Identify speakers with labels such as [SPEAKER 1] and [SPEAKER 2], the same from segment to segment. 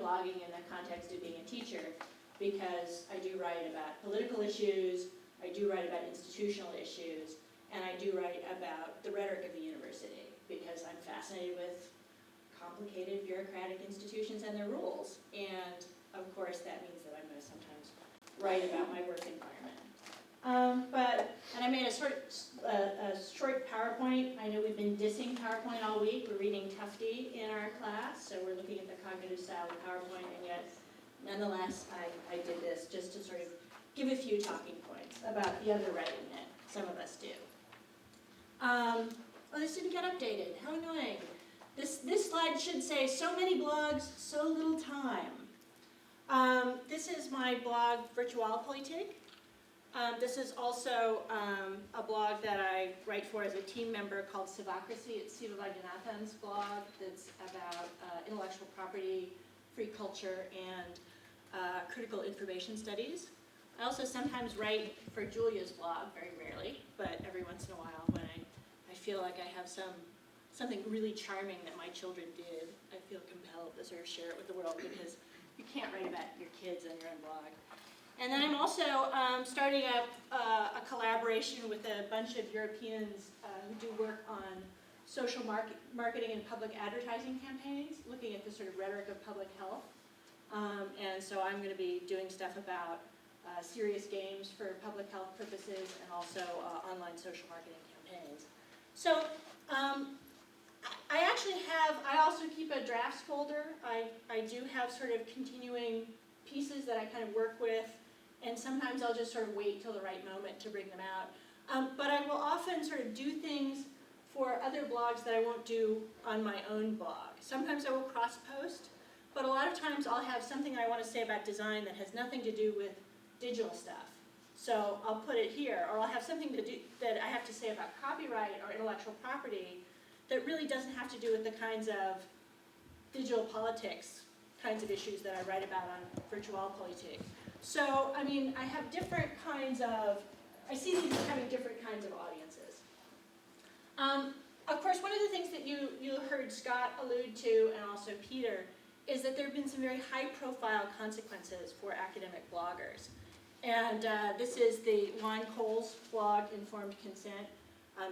[SPEAKER 1] blogging in the context of being a teacher because I do write about political issues, I do write about institutional issues, and I do write about the rhetoric of the university because I'm fascinated with complicated bureaucratic institutions and their rules. And of course, that means that I'm going to sometimes write about my work environment. And I made a short PowerPoint. I know we've been dissing PowerPoint all week. We're reading Tufte in our class, so we're looking at the cognitive style of PowerPoint, and yet, nonetheless, I did this just to sort of give a few talking points about the other writing that some of us do. Oh, this didn't get updated. How annoying. This slide should say, so many blogs, so little time. This is my blog, Virtuality. This is also a blog that I write for as a team member called Civocracy. It's Siva Vaidyanathan's blog that's about intellectual property, free culture, and critical information studies. I also sometimes write for Julia's blog, very rarely, but every once in a while when I feel like I have something really charming that my children did, I feel compelled to sort of share it with the world because you can't write about your kids on your own blog. And then I'm also starting up a collaboration with a bunch of Europeans who do work on social marketing and public advertising campaigns, looking at the sort of rhetoric of public health. And so I'm going to be doing stuff about serious games for public health purposes and also online social marketing campaigns. So I also keep a drafts folder. I do have sort of continuing pieces that I kind of work with, and sometimes I'll just sort of wait till the right moment to bring them out. But I will often sort of do things for other blogs that I won't do on my own blog. Sometimes I will cross-post, but a lot of times I'll have something I want to say about design that has nothing to do with digital stuff. So I'll put it here, or I'll have something to do that I have to say about copyright or intellectual property that really doesn't have to do with the kinds of digital politics kinds of issues that I write about on Virtuality. So, I mean, I have different kinds of, I see these as having different kinds of audiences. Of course, one of the things that you heard Scott allude to, and also Peter, is that there have been some very high-profile consequences for academic bloggers. And this is the Lon Cole's blog, Informed Consent.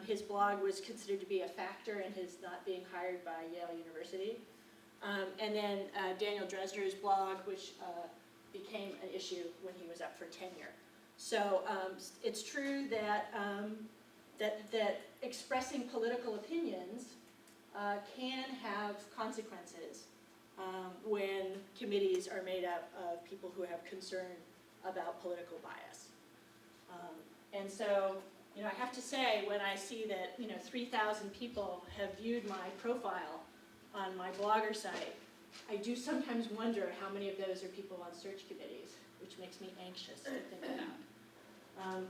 [SPEAKER 1] His blog was considered to be a factor in his not being hired by Yale University. And then Daniel Dresner's blog, which became an issue when he was up for tenure. So it's true that, that expressing political opinions can have consequences when committees are made up of people who have concern about political bias. And so, you know, I have to say, when I see that, 3,000 people have viewed my profile on my Blogger site, I do sometimes wonder how many of those are people on search committees, which makes me anxious to think about.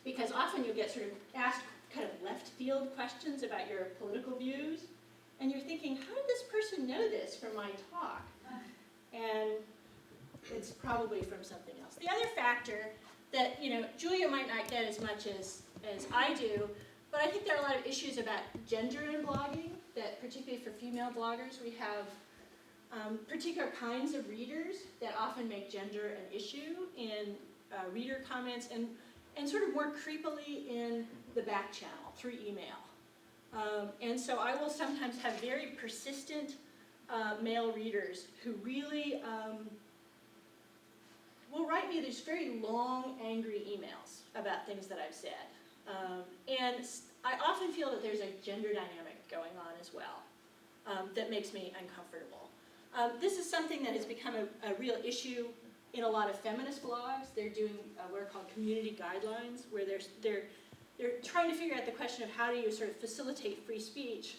[SPEAKER 1] Because often you get sort of asked kind of left field questions about your political views, and you're thinking, how did this person know this from my talk? And it's probably from something else. The other factor that, Julia might not get as much as I do, but I think there are a lot of issues about gender in blogging, that particularly for female bloggers, we have particular kinds of readers that often make gender an issue in reader comments and sort of more creepily in the back channel through email. And so I will sometimes have very persistent male readers who really will write me these very long, angry emails about things that I've said. And I often feel that there's a gender dynamic going on as well that makes me uncomfortable. This is something that has become a real issue in a lot of feminist blogs. They're doing what are called community guidelines, where they're trying to figure out the question of how do you sort of facilitate free speech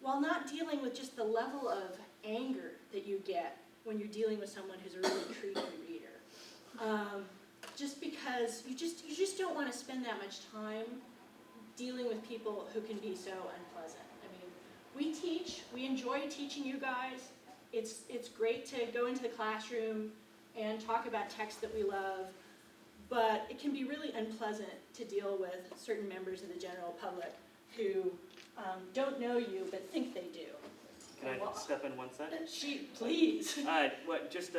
[SPEAKER 1] while not dealing with just the level of anger that you get when you're dealing with someone who's a really creepy reader. Just because you just don't want to spend that much time dealing with people who can be so unpleasant. I mean, we enjoy teaching you guys. It's great to go into the classroom and talk about texts that we love, but it can be really unpleasant to deal with certain members of the general public who don't know you but think they do.
[SPEAKER 2] Can I step in 1 second?
[SPEAKER 1] Please.
[SPEAKER 2] Just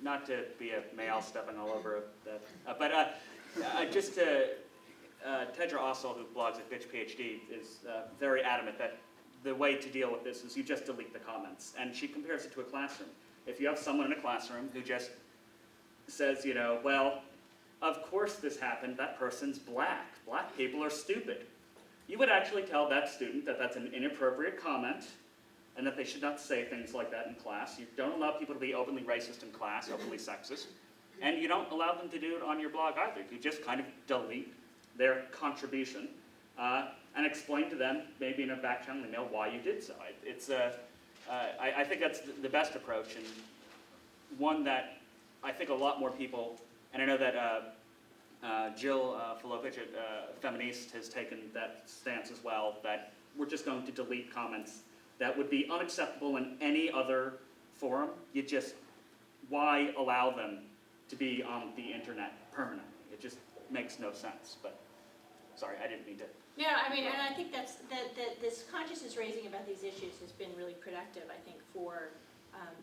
[SPEAKER 2] not to be a male stepping all over that, but just to, Tedra Ossel, who blogs at Bitch PhD, is very adamant that the way to deal with this is you just delete the comments. And she compares it to a classroom. If you have someone in a classroom who just says, you know, well, of course this happened, that person's black. Black people are stupid. You would actually tell that student that that's an inappropriate comment and that they should not say things like that in class. You don't allow people to be openly racist in class, openly sexist. And you don't allow them to do it on your blog either. You just kind of delete their contribution and explain to them, maybe in a back channel email, why you did so. I think that's the best approach, and one that I think a lot more people, and I know that Jill Filopich at Feminist has taken that stance as well, that we're just going to delete comments that would be unacceptable in any other forum. Why allow them to be on the internet permanently? It just makes no sense, but sorry, I didn't mean to.
[SPEAKER 1] No, I mean, and I think that this consciousness raising about these issues has been really productive, I think, for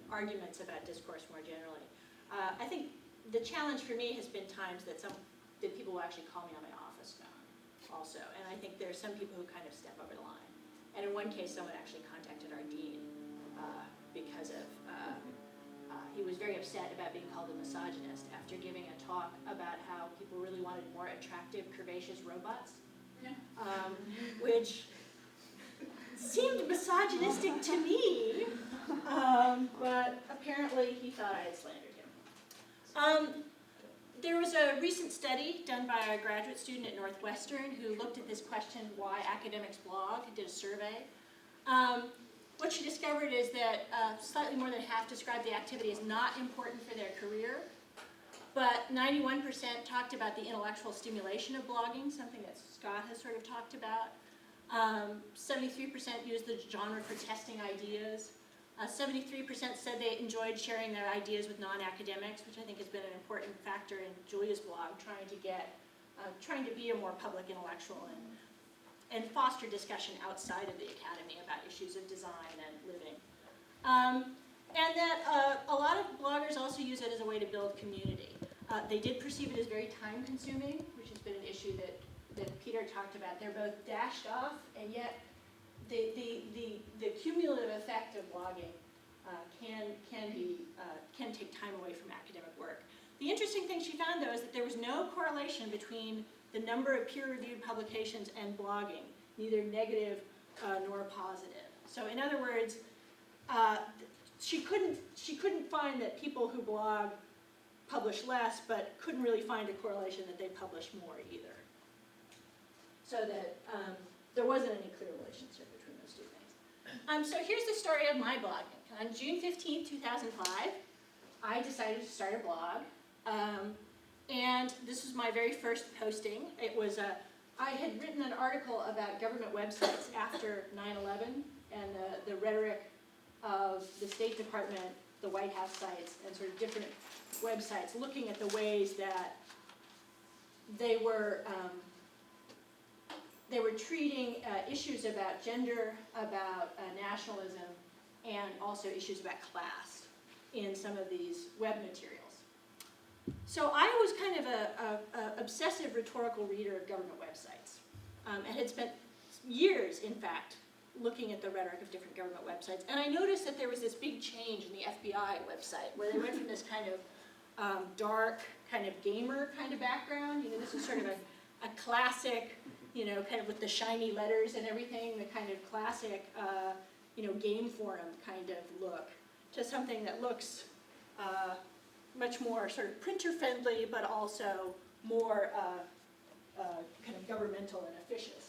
[SPEAKER 1] arguments about discourse more generally. I think the challenge for me has been times that people will actually call me on my office phone also, and I think there are some people who kind of step over the line. And in one case, someone actually contacted our dean because of, he was very upset about being called a misogynist after giving a talk about how people really wanted more attractive, curvaceous robots. Yeah. Which seemed misogynistic to me, but apparently he thought I had slandered him. There was a recent study done by a graduate student at Northwestern who looked at this question, why academics blog, did a survey. What she discovered is that slightly more than half described the activity as not important for their career, but 91% talked about the intellectual stimulation of blogging, something that Scott has sort of talked about. 73% used the genre for testing ideas. 73% said they enjoyed sharing their ideas with non-academics, which I think has been an important factor in Julia's blog, trying to be a more public intellectual and foster discussion outside of the academy about issues of design and living. And that a lot of bloggers also use it as a way to build community. They did perceive it as very time-consuming, which has been an issue that Peter talked about. They're both dashed off, and yet the cumulative effect of blogging can take time away from academic work. The interesting thing she found, though, is that there was no correlation between the number of peer-reviewed publications and blogging, neither negative nor positive. So, in other words, she couldn't find that people who blog publish less, but couldn't really find a correlation that they publish more either. So that there wasn't any clear relationship between those two things. So here's the story of my blogging. On June 15, 2005, I decided to start a blog. And this was my very first posting. It was I had written an article about government websites after 9/11 and the rhetoric of the State Department, the White House sites, and sort of different websites, looking at the ways that they were treating issues about gender, about nationalism, and also issues about class in some of these web materials. So I was kind of a obsessive rhetorical reader of government websites, and had spent years, in fact, looking at the rhetoric of different government websites. And I noticed that there was this big change in the FBI website, where they went from this kind of dark, kind of gamer kind of background. You know, this is sort of a classic, you know, kind of with the shiny letters and everything, the kind of classic, you know, game forum kind of look, to something that looks much more sort of printer-friendly, but also more kind of governmental and officious.